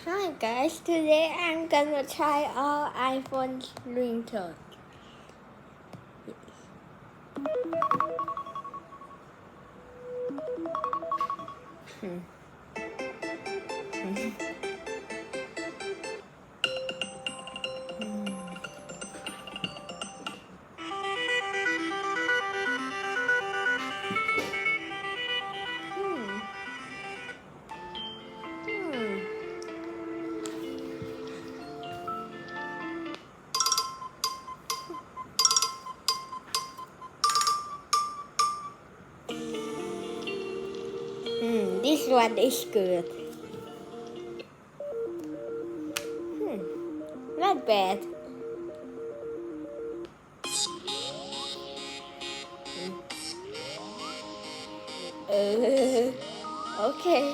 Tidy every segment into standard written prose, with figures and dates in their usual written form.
Hi guys, today I'm gonna try all iPhone ringtones. This one is good. Not bad. Okay.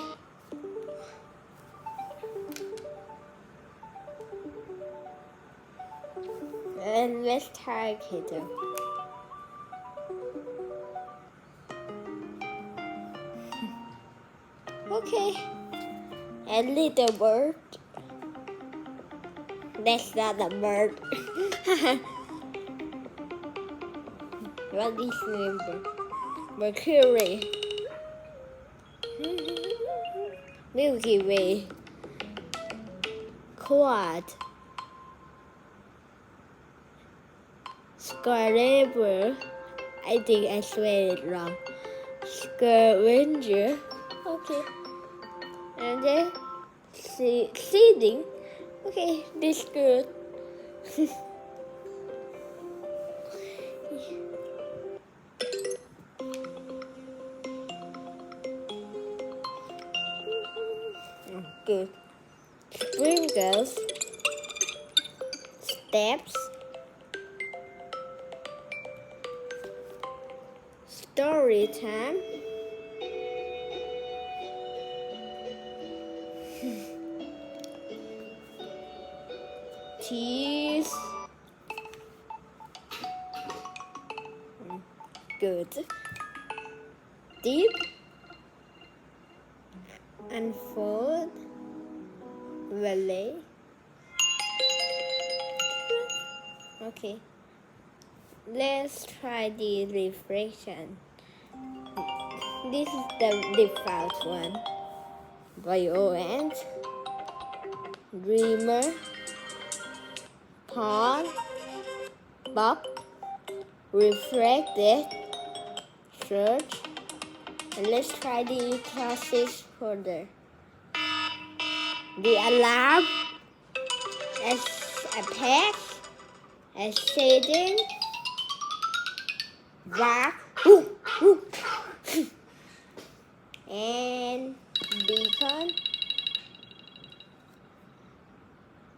And let's try Keto. Okay. And little bird. That's not a bird. What is the Mercury? Milky Way. Quad. Scarecrow. I think I spelled it wrong. Scavenger. Okay. And then seeding. Okay, this good. Good. Sprinkles. Steps. Story time. Cheese. Good. Deep. Unfold. Valley. Okay. Let's try the reflection. This is the default one. Violent. Dreamer. Pawn. Bob. Reflected. Search. And let's try the classes folder. The alarm. As a pet. As setting. Bark. And beacon.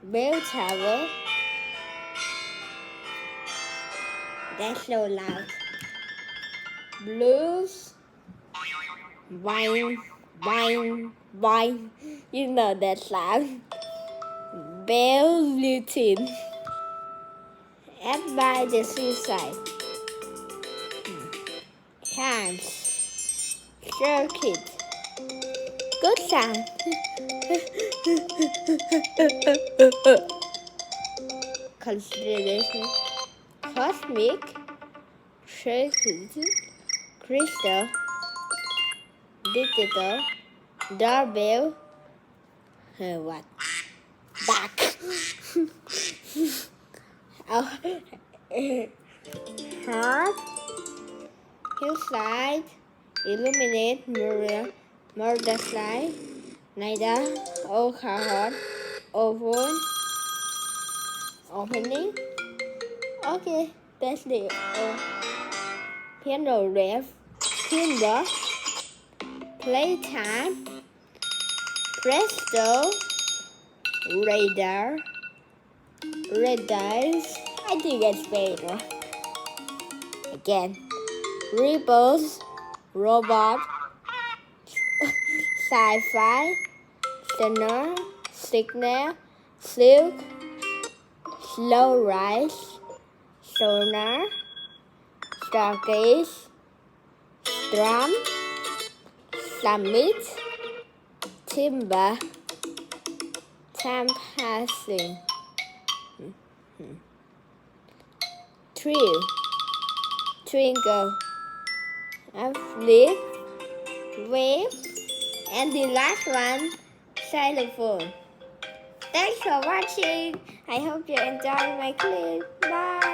Bell tower. That's so loud. Blues. Wine, wine, wine. You know that sound. Bell routine. And by the seaside. Chimes. Circuit. Good sound. Consideration. Cosmic. Circuit. Crystal. Digital. Doorbell. What? Back. Heart. Hillside. Illuminate. Murder slide. Nida. Alcohol. Oven. Opening. Okay, that's the piano ref. Timber. Playtime. Presto. Radar. Red dice. I think that's better. Again. Rebels. Robot. Sci-fi. Sonar. Signal. Silk. Slow rise. Sonar. Stargaze. Drum. Summit. Timber. time passing. Thrill, twinkle, flip, wave, and the last one, xylophone. Thanks for watching. I hope you enjoyed my clip. Bye.